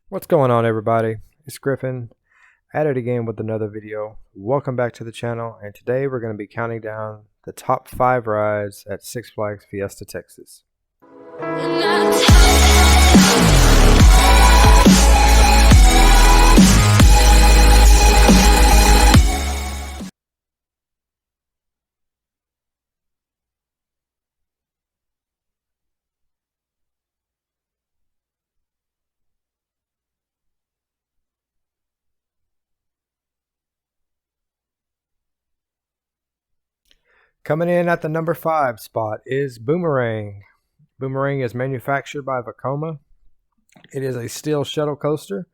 What's going on, everybody? It's Griffin at it again with another video. Welcome back to the channel, and today we're going to be counting down the top 5 rides at Six Flags Fiesta, Texas. Coming in at the number 5 spot is Boomerang. Boomerang is manufactured by Vekoma. It is a steel shuttle coaster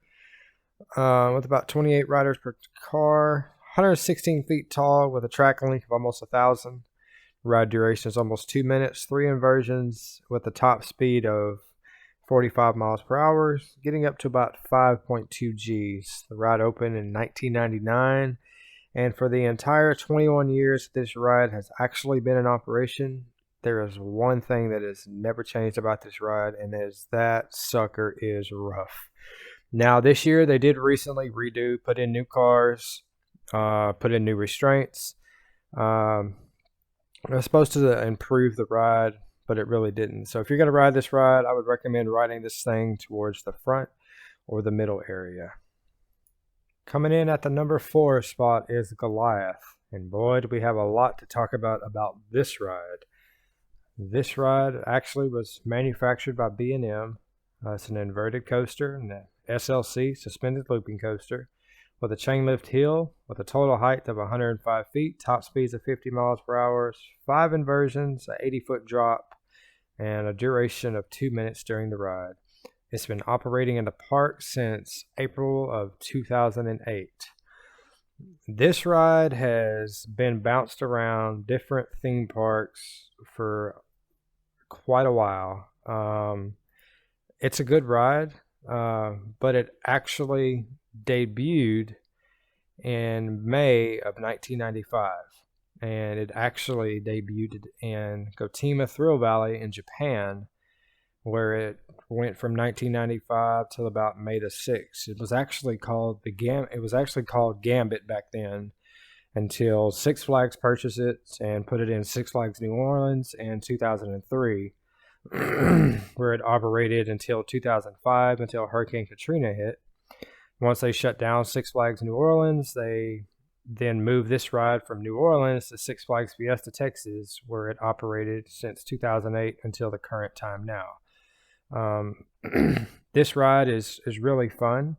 with about 28 riders per car, 116 feet tall with a track length of almost 1,000. Ride duration is almost 2 minutes, 3 inversions with a top speed of 45 miles per hour, getting up to about 5.2 Gs. The ride opened in 1999. And for the entire 21 years this ride has actually been in operation, there is one thing that has never changed about this ride, and is that sucker is rough. Now, this year they did recently put in new cars, put in new restraints. It was supposed to improve the ride, but it really didn't. So if you're going to ride this ride, I would recommend riding this thing towards the front or the middle area. Coming in at the number 4 spot is Goliath. And boy, do we have a lot to talk about this ride. This ride actually was manufactured by B&M. It's an inverted coaster and an SLC, suspended looping coaster, with a chain lift hill with a total height of 105 feet, top speeds of 50 miles per hour, 5 inversions, an 80-foot drop, and a duration of 2 minutes during the ride. It's been operating in the park since April of 2008. This ride has been bounced around different theme parks for quite a while. It's a good ride, but it actually debuted in May of 1995. And it actually debuted in Gotema Thrill Valley in Japan, where it went from 1995 till about May the 6th. It was actually called Gambit back then, until Six Flags purchased it and put it in Six Flags New Orleans in 2003, where it operated until 2005, until Hurricane Katrina hit. Once they shut down Six Flags New Orleans, they then moved this ride from New Orleans to Six Flags Fiesta, Texas, where it operated since 2008 until the current time now. This ride is really fun.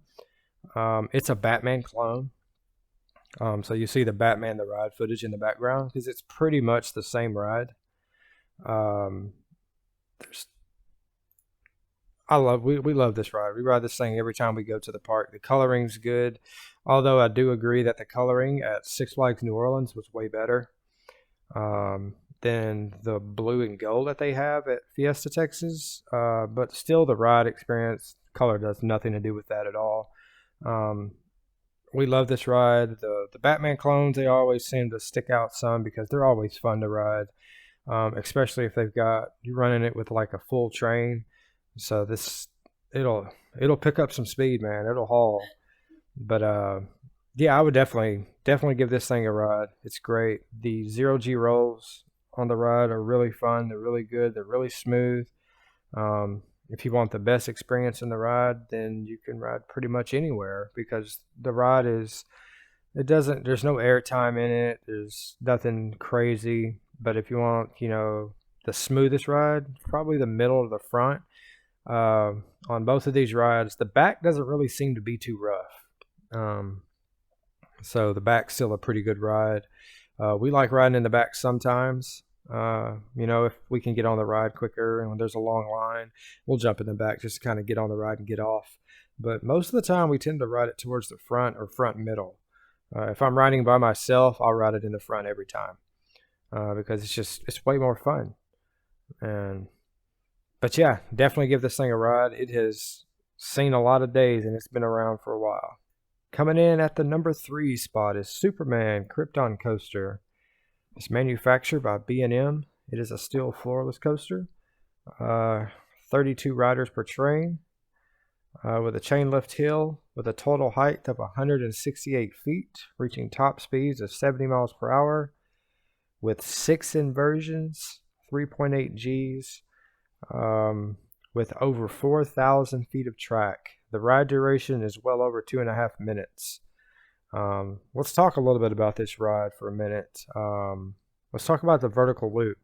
It's a Batman clone. So you see the Batman the Ride footage in the background, because it's pretty much the same ride. We love this ride. We ride this thing every time we go to the park. The coloring's good, although I do agree that the coloring at Six Flags New Orleans was way better than the blue and gold that they have at Fiesta, Texas. But still, the ride experience, color does nothing to do with that at all. We love this ride. The Batman clones, they always seem to stick out some because they're always fun to ride, especially if you're running it with like a full train. So it'll pick up some speed, man. It'll haul. But yeah, I would definitely give this thing a ride. It's great. The 0G rolls on the ride are really fun. They're really good. They're really smooth. If you want the best experience in the ride, then you can ride pretty much anywhere, because the ride there's no air time in it. There's nothing crazy. But if you want, the smoothest ride, probably the middle or the front. On both of these rides, the back doesn't really seem to be too rough. So the back's still a pretty good ride. We like riding in the back sometimes. If we can get on the ride quicker and when there's a long line, we'll jump in the back just to kind of get on the ride and get off. But most of the time we tend to ride it towards the front or front middle. If I'm riding by myself, I'll ride it in the front every time, because it's way more fun. But yeah, definitely give this thing a ride. It has seen a lot of days and it's been around for a while. Coming in at the number 3 spot is Superman Krypton Coaster. It's manufactured by B&M. It is a steel floorless coaster. 32 riders per train. with a chain lift hill with a total height of 168 feet, reaching top speeds of 70 miles per hour, with 6 inversions, 3.8 Gs, with over 4,000 feet of track. The ride duration is well over 2.5 minutes. Let's talk a little bit about this ride for a minute. Let's talk about the vertical loop.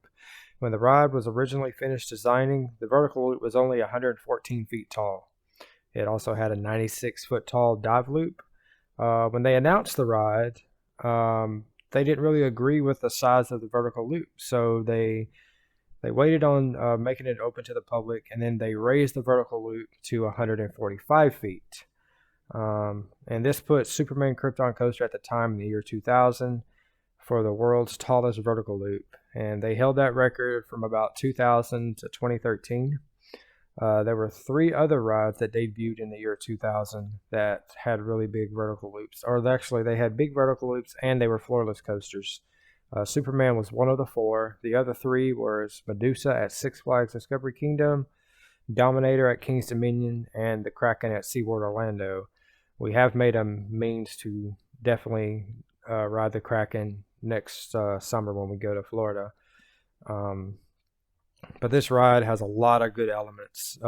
When the ride was originally finished designing, the vertical loop was only 114 feet tall. It also had a 96-foot tall dive loop. When they announced the ride, they didn't really agree with the size of the vertical loop, so they waited on making it open to the public, and then they raised the vertical loop to 145 feet. And this put Superman Krypton Coaster at the time in the year 2000 for the world's tallest vertical loop. And they held that record from about 2000 to 2013. There were 3 other rides that debuted in the year 2000 that had really big vertical loops. Or actually, they had big vertical loops and they were floorless coasters. Superman was one of the 4. The other 3 were Medusa at Six Flags Discovery Kingdom, Dominator at King's Dominion, and the Kraken at SeaWorld Orlando. We have made a means to definitely ride the Kraken next summer when we go to Florida. But this ride has a lot of good elements.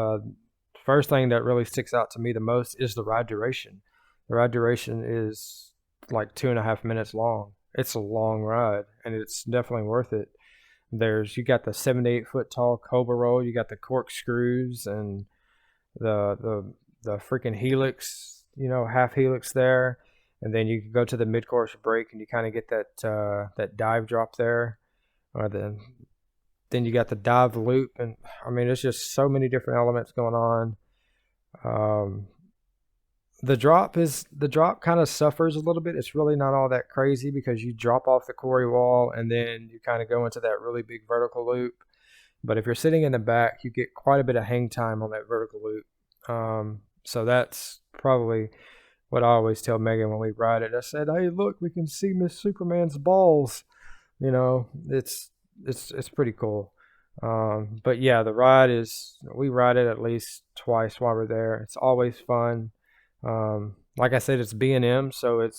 First thing that really sticks out to me the most is the ride duration. The ride duration is like 2.5 minutes long. It's a long ride, and it's definitely worth it. You got the 78-foot tall Cobra roll, you got the corkscrews, and the freaking helix, half helix there, and then you can go to the mid-course break, and you kind of get that dive drop there, or then you got the dive loop, and I mean, there's just so many different elements going on. The drop kind of suffers a little bit. It's really not all that crazy because you drop off the quarry wall and then you kind of go into that really big vertical loop. But if you're sitting in the back, you get quite a bit of hang time on that vertical loop. So that's probably what I always tell Megan when we ride it. I said, "Hey, look, we can see Miss Superman's balls." It's pretty cool. But yeah, we ride it at least twice while we're there. It's always fun. Like I said, it's B&M, so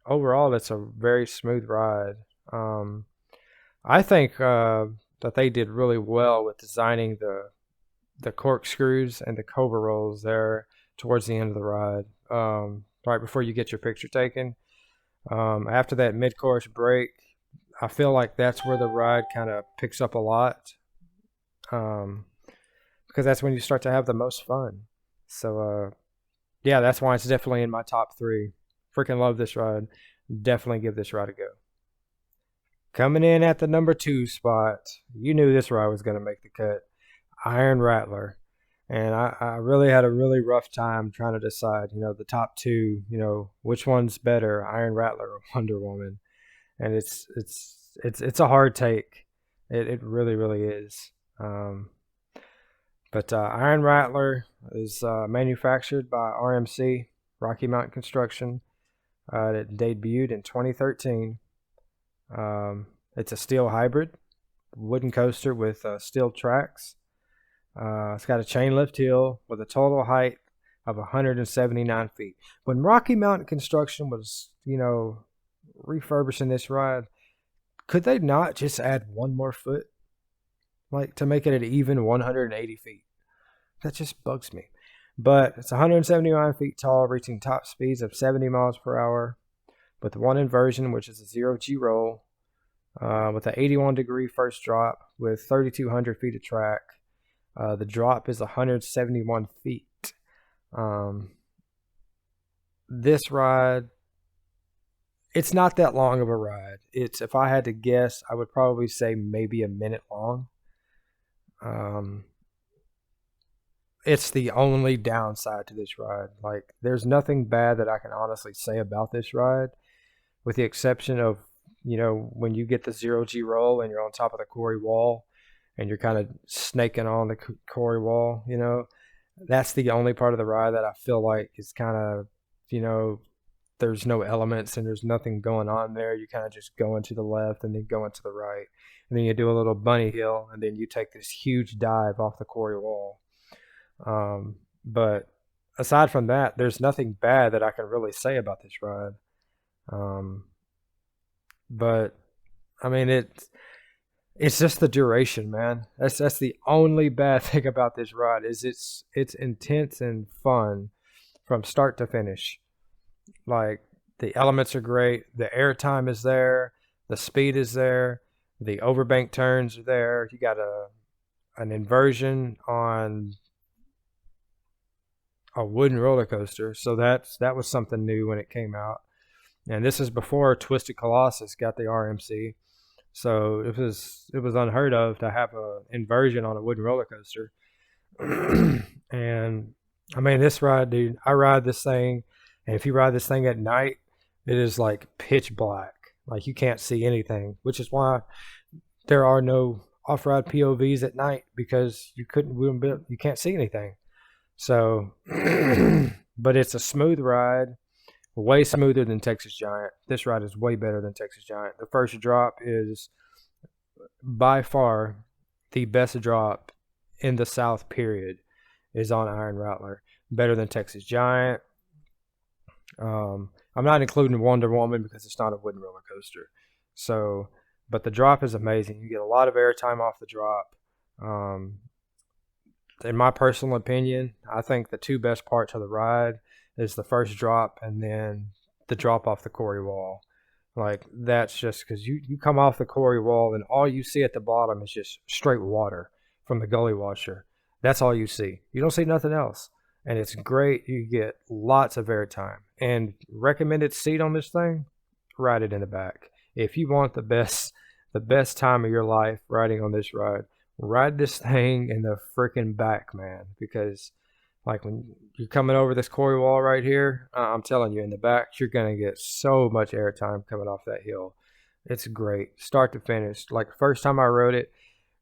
overall it's a very smooth ride. I think that they did really well with designing the corkscrews and the Cobra rolls there towards the end of the ride, right before you get your picture taken. After that mid-course break, I feel like that's where the ride kind of picks up a lot, because that's when you start to have the most fun. So yeah, that's why it's definitely in my top 3. Freaking love this ride. Definitely give this ride a go. Coming in at the number 2 spot, you knew this ride was going to make the cut. Iron Rattler. And I really had a really rough time trying to decide, the top 2, which one's better, Iron Rattler or Wonder Woman. And it's a hard take. It really, really is. But Iron Rattler is manufactured by RMC, Rocky Mountain Construction. It debuted in 2013. It's a steel hybrid, wooden coaster with steel tracks. It's got a chain lift hill with a total height of 179 feet. When Rocky Mountain Construction was, refurbishing this ride, could they not just add one more foot? Like, to make it an even 180 feet. That just bugs me. But it's 179 feet tall, reaching top speeds of 70 miles per hour, with 1 inversion, which is a 0G roll, with an 81-degree first drop, with 3,200 feet of track. The drop is 171 feet. This ride, it's not that long of a ride. If I had to guess, I would probably say maybe a minute long. It's the only downside to this ride. Like, there's nothing bad that I can honestly say about this ride, with the exception of, when you get the 0G roll and you're on top of the quarry wall and you're kind of snaking on the quarry wall, that's the only part of the ride that I feel like is kind of, there's no elements and there's nothing going on there. You kind of just go into the left and then go into the right. And then you do a little bunny hill and then you take this huge dive off the quarry wall. But aside from that, there's nothing bad that I can really say about this ride. Um, but I mean, it's just the duration, man. That's the only bad thing about this ride is it's intense and fun from start to finish. Like the elements are great, the airtime is there, the speed is there, the overbank turns are there. You got an inversion on a wooden roller coaster, so that was something new when it came out. And this is before Twisted Colossus got the RMC. So it was unheard of to have a inversion on a wooden roller coaster. And I mean, this ride, dude, I ride this thing, and if you ride this thing at night, it is like pitch black. Like you can't see anything, which is why there are no off-road POVs at night because you can't see anything. So, but it's a smooth ride, way smoother than Texas Giant. This ride is way better than Texas Giant. The first drop is by far the best drop in the South, period, is on Iron Rattler. Better than Texas Giant. I'm not including Wonder Woman because it's not a wooden roller coaster. So, but the drop is amazing. You get a lot of airtime off the drop. In my personal opinion, I think the two best parts of the ride is the first drop and then the drop off the quarry wall. Like that's just because you come off the quarry wall and all you see at the bottom is just straight water from the gully washer. That's all you see. You don't see nothing else. And it's great. You get lots of airtime. And recommended seat on this thing, ride it in the back. If you want the best time of your life riding on this ride, ride this thing in the freaking back, man. Because like when you're coming over this quarry wall right here, I'm telling you, in the back, you're going to get so much airtime coming off that hill. It's great. Start to finish. Like the first time I rode it,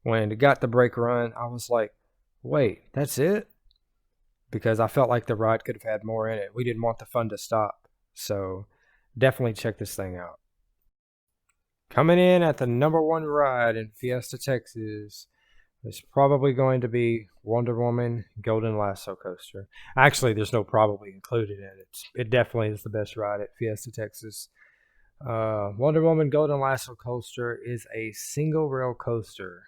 when it got the brake run, I was like, wait, that's it? Because I felt like the ride could have had more in it. We didn't want the fun to stop. So definitely check this thing out. Coming in at the number one ride in Fiesta, Texas, it's probably going to be Wonder Woman Golden Lasso Coaster. Actually, there's no probably included in it. It definitely is the best ride at Fiesta, Texas. Wonder Woman Golden Lasso Coaster is a single rail coaster,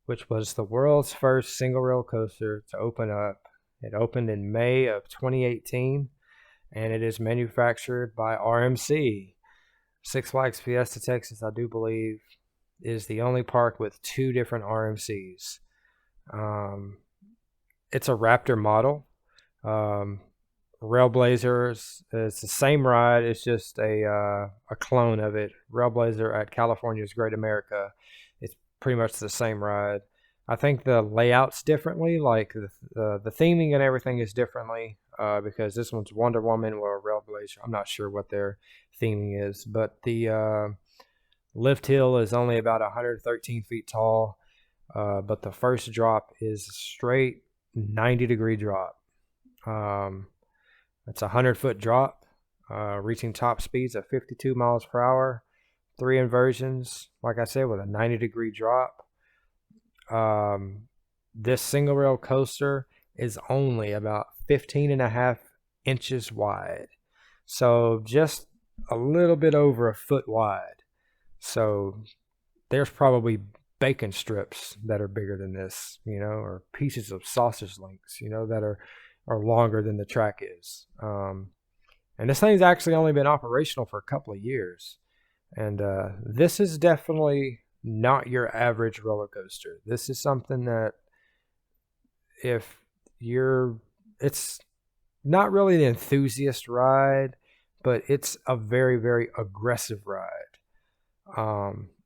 which was the world's first single rail coaster to open up. It opened in May of 2018, and it is manufactured by RMC. Six Flags Fiesta, Texas, I do believe, is the only park with two different RMCs. It's a Raptor model. Railblazers, it's the same ride. It's just a clone of it. Railblazer at California's Great America. It's pretty much the same ride. I think the layout's differently, like the theming and everything is differently because this one's Wonder Woman or Railblazer. I'm not sure what their theming is, but the lift hill is only about 113 feet tall, but the first drop is a straight 90-degree drop. It's a 100-foot drop, reaching top speeds of 52 miles per hour, 3 inversions, like I said, with a 90-degree drop. This single rail coaster is only about 15.5 inches wide, so just a little bit over a foot wide. So there's probably bacon strips that are bigger than this, or pieces of sausage links, that are longer than the track is. And this thing's actually only been operational for a couple of years, and this is definitely not your average roller coaster. This is something that it's not really an enthusiast ride, but it's a very, very aggressive ride.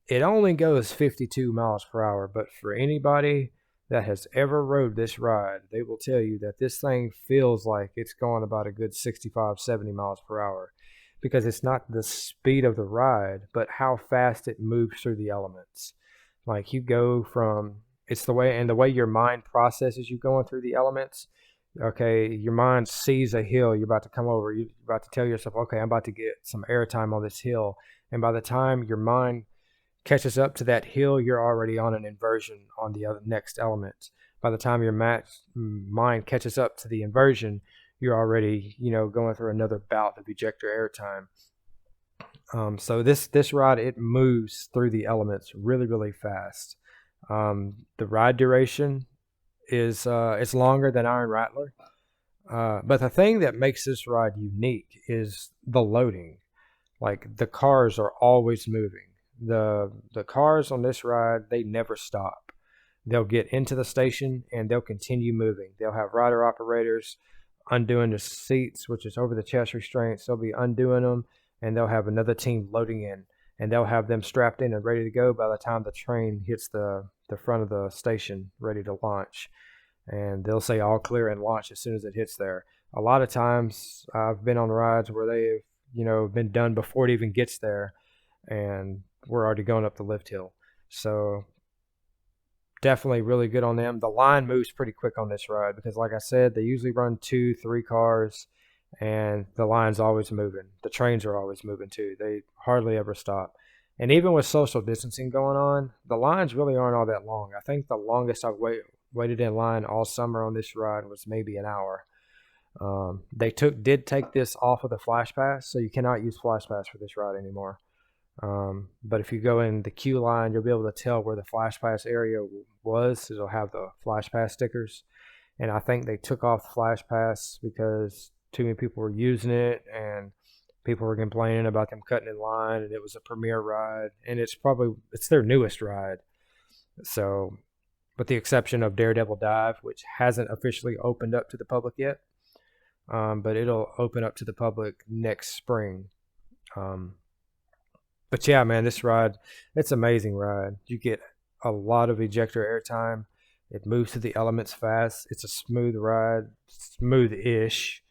It only goes 52 miles per hour, but for anybody that has ever rode this ride, they will tell you that this thing feels like it's going about a good 65, 70 miles per hour. Because it's not the speed of the ride, but how fast it moves through the elements. Like you go from, it's the way your mind processes you going through the elements. Okay, your mind sees a hill you're about to come over. You're about to tell yourself, okay, I'm about to get some airtime on this hill. And by the time your mind catches up to that hill, you're already on an inversion on the next element. By the time your mind catches up to the inversion, you're already, going through another bout of ejector airtime. So this ride, it moves through the elements really, really fast. The ride duration is it's longer than Iron Rattler. But the thing that makes this ride unique is the loading. Like, the cars are always moving. The cars on this ride, they never stop. They'll get into the station and they'll continue moving. They'll have rider operators undoing the seats, which is over the chest restraints. They'll be undoing them, and they'll have another team loading in, and they'll have them strapped in and ready to go by the time the train hits the front of the station, ready to launch. And they'll say all clear and launch as soon as it hits there. A lot of times I've been on rides where they've, been done before it even gets there, and we're already going up the lift hill. So definitely really good on them. The line moves pretty quick on this ride because, like I said, they usually run 2-3 cars, and the line's always moving. The trains are always moving too. They hardly ever stop. And even with social distancing going on, the lines really aren't all that long. I think the longest I've waited in line all summer on this ride was maybe an hour. They did take this off of the Flash Pass, so you cannot use Flash Pass for this ride anymore. But if you go in the queue line, you'll be able to tell where the Flash Pass area was. It'll have the Flash Pass stickers. And I think they took off the Flash Pass because too many people were using it, and people were complaining about them cutting in line, and it was a premiere ride, and it's their newest ride. So, with the exception of Daredevil Dive, which hasn't officially opened up to the public yet, but it'll open up to the public next spring. But yeah, man, this ride, it's an amazing ride. You get a lot of ejector airtime. It moves through the elements fast. It's a smooth ride, smooth-ish.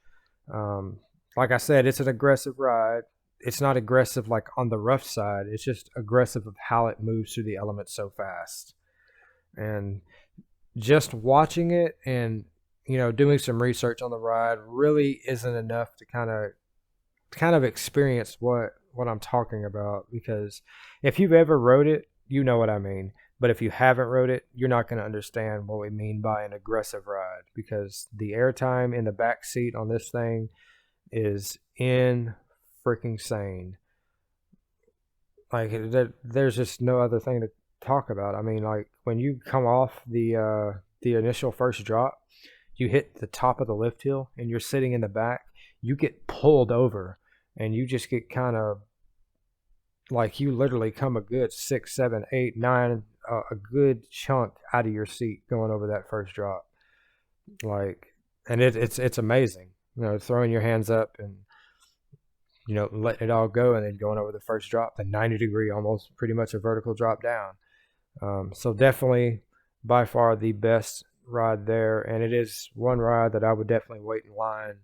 Like I said, it's an aggressive ride. It's not aggressive like on the rough side. It's just aggressive of how it moves through the elements so fast. And just watching it and, doing some research on the ride really isn't enough to kind of experience what I'm talking about. Because if you've ever rode it, you know what I mean. But if you haven't rode it, you're not going to understand what we mean by an aggressive ride, because the airtime in the back seat on this thing is freaking sane. Like, there's just no other thing to talk about. I mean, like, when you come off the initial first drop, you hit the top of the lift hill and you're sitting in the back, you get pulled over, and you just get kind of like, you literally come a good 6, 7, 8, 9, a good chunk out of your seat going over that first drop. Like, and it's amazing, throwing your hands up and, letting it all go, and then going over the first drop, the 90-degree, almost pretty much a vertical drop down. So definitely by far the best ride there, and it is one ride that I would definitely wait in line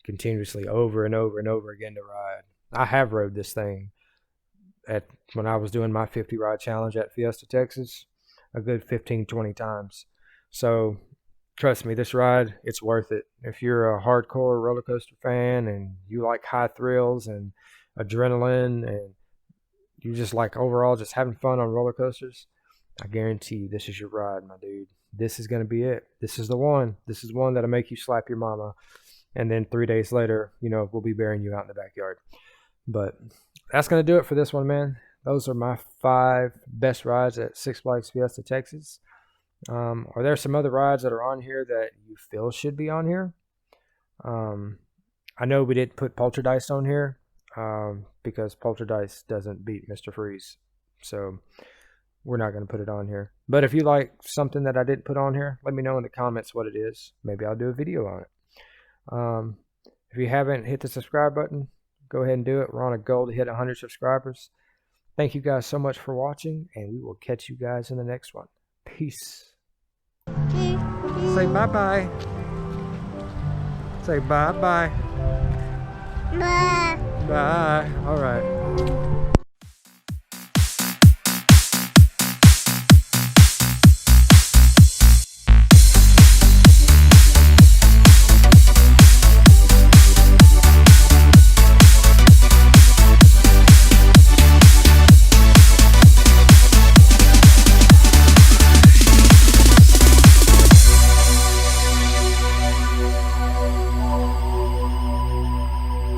continuously over and over and over again to ride. I have rode this thing when I was doing my 50 ride challenge at Fiesta, Texas, a good 15-20 times. So trust me, this ride, it's worth it. If you're a hardcore roller coaster fan and you like high thrills and adrenaline, and you just like overall just having fun on roller coasters, I guarantee you this is your ride, my dude. This is going to be it. This is the one. This is one that'll make you slap your mama. And then 3 days later, we'll be burying you out in the backyard. But that's going to do it for this one, man. Those are my 5 best rides at Six Flags Fiesta, Texas. Are there some other rides that are on here that you feel should be on here? I know we didn't put Poltergeist on here because Poltergeist doesn't beat Mr. Freeze. So we're not going to put it on here. But if you like something that I didn't put on here, let me know in the comments what it is. Maybe I'll do a video on it. If you haven't hit the subscribe button, go ahead and do it. We're on a goal to hit 100 subscribers. Thank you guys so much for watching, and we will catch you guys in the next one. Peace. Say bye-bye. Say bye-bye. Bye. Bye. All right.